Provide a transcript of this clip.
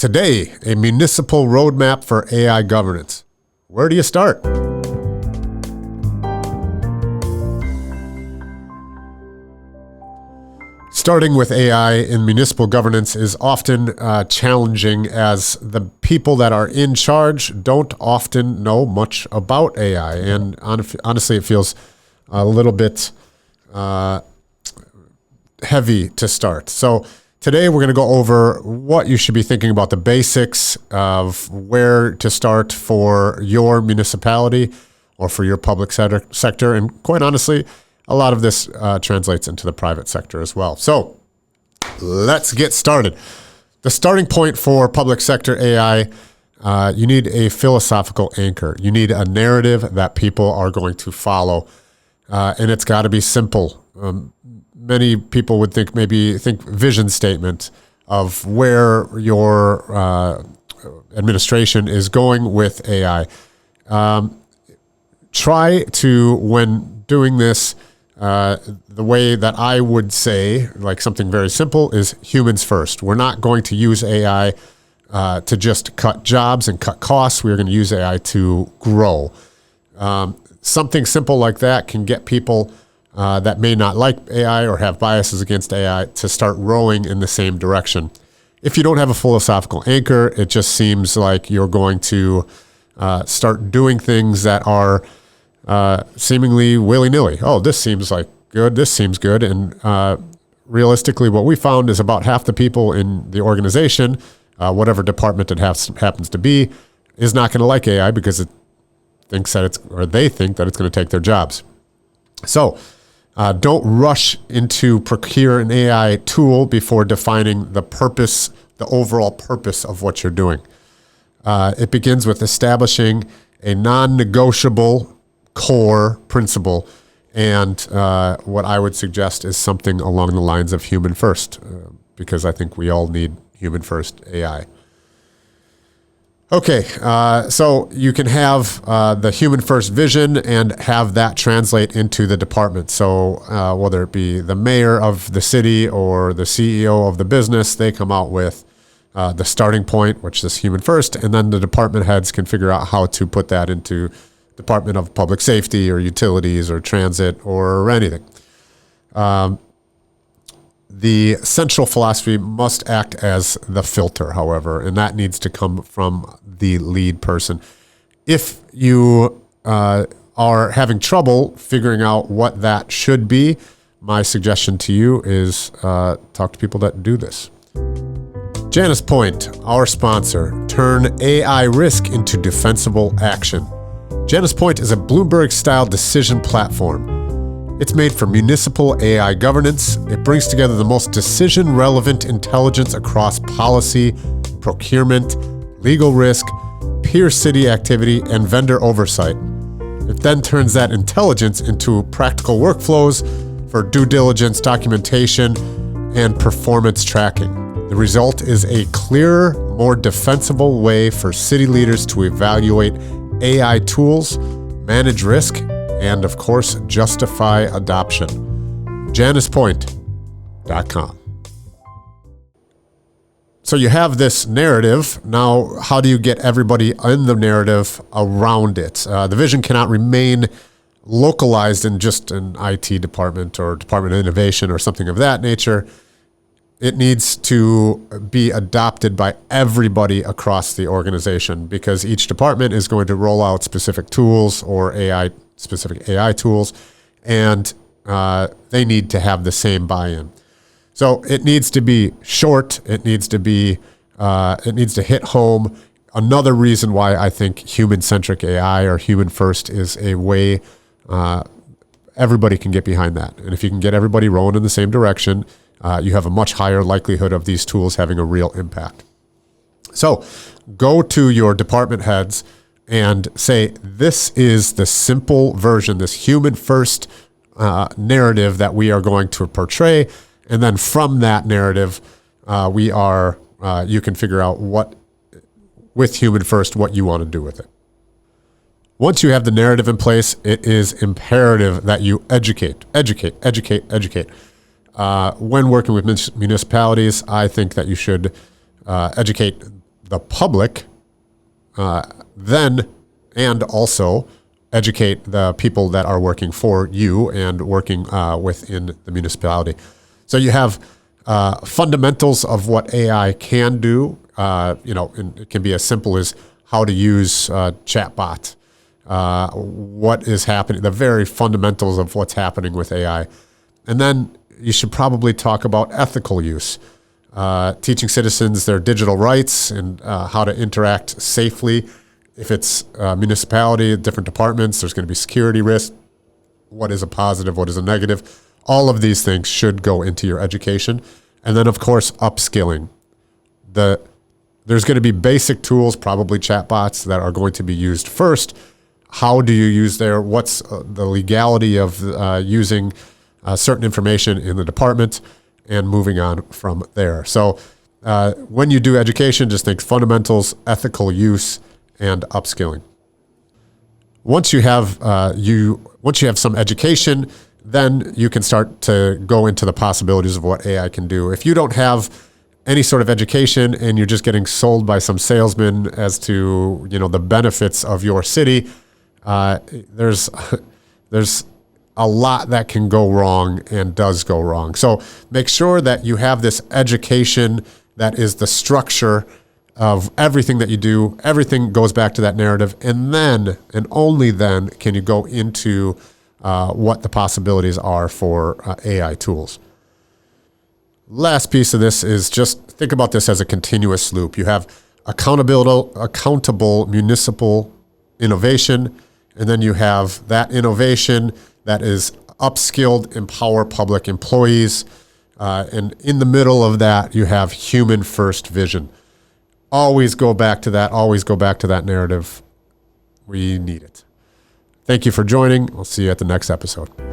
Today, a municipal roadmap for AI governance. Where do you start? Starting with AI in municipal governance is often challenging, as the people that are in charge don't often know much about AI. And honestly, it feels a little bit heavy to start. So today we're going to go over what you should be thinking about, the basics of where to start for your municipality or for your public sector. And quite honestly, a lot of this translates into the private sector as well. So let's get started. The starting point for public sector AI, you need a philosophical anchor. You need a narrative that people are going to follow, and it's got to be simple. Many people would think vision statement of where your administration is going with AI. Try to, when doing this, the way that I would say, like something very simple, is humans first. We're not going to use AI to just cut jobs and cut costs. We're going to use AI to grow. Something simple like that can get people that may not like AI or have biases against AI to start rowing in the same direction. If you don't have a philosophical anchor, it just seems like you're going to start doing things that are seemingly willy-nilly. Oh, this seems like good. This seems good. And realistically, what we found is about half the people in the organization, whatever department it happens to be, is not going to like AI because they think that it's going to take their jobs. So don't rush into procure an AI tool before defining the purpose, the overall purpose of what you're doing. It begins with establishing a non-negotiable core principle, and what I would suggest is something along the lines of human first, because I think we all need human first AI. Okay, so you can have the human first vision and have that translate into the department. So whether it be the mayor of the city or the CEO of the business, they come out with the starting point, which is human first, and then the department heads can figure out how to put that into Department of Public Safety or Utilities or Transit or anything. The central philosophy must act as the filter, however, and that needs to come from the lead person. If you are having trouble figuring out what that should be, my suggestion to you is talk to people that do this. Janis Point, our sponsor, turn AI risk into defensible action. Janis Point is a Bloomberg-style decision platform. It's made for municipal AI governance. It brings together the most decision-relevant intelligence across policy, procurement, legal risk, peer city activity, and vendor oversight. It then turns that intelligence into practical workflows for due diligence, documentation, and performance tracking. The result is a clearer, more defensible way for city leaders to evaluate AI tools, manage risk, and of course, justify adoption. JanisPoint.com. So you have this narrative. Now, how do you get everybody in the narrative around it? The vision cannot remain localized in just an IT department or Department of Innovation or something of that nature. It needs to be adopted by everybody across the organization, because each department is going to roll out specific tools or specific AI tools, and they need to have the same buy-in. So it needs to be short. It needs to hit home. Another reason why I think human-centric AI or human first is a way everybody can get behind that. And if you can get everybody rowing in the same direction, you have a much higher likelihood of these tools having a real impact. So go to your department heads and say, this is the simple version, this human first narrative that we are going to portray. And then from that narrative, you can figure out with human first, what you want to do with it. Once you have the narrative in place, it is imperative that you educate. When working with municipalities, I think that you should educate the public, then and also educate the people that are working for you and working within the municipality. So you have fundamentals of what AI can do. And it can be as simple as how to use chatbot, what is happening, the very fundamentals of what's happening with AI. And then you should probably talk about ethical use, teaching citizens their digital rights and how to interact safely. If it's a municipality, different departments, there's going to be security risk. What is a positive? What is a negative? All of these things should go into your education. And then, of course, upskilling. There's going to be basic tools, probably chatbots, that are going to be used first. How do you use there? What's the legality of using certain information in the department, and moving on from there. So when you do education, just think fundamentals, ethical use, and upskilling. Once you have some education, then you can start to go into the possibilities of what AI can do. If you don't have any sort of education and you're just getting sold by some salesman as to the benefits of your city, there's a lot that can go wrong and does go wrong. So make sure that you have this education that is the structure of everything that you do. Everything goes back to that narrative, and then and only then can you go into what the possibilities are for AI tools. Last piece of this is just think about this as a continuous loop. You have accountable municipal innovation, and then you have that innovation that is upskilled, empower public employees, and in the middle of that, you have human first vision. Always go back to that. Always go back to that narrative. We need it. Thank you for joining. I'll see you at the next episode.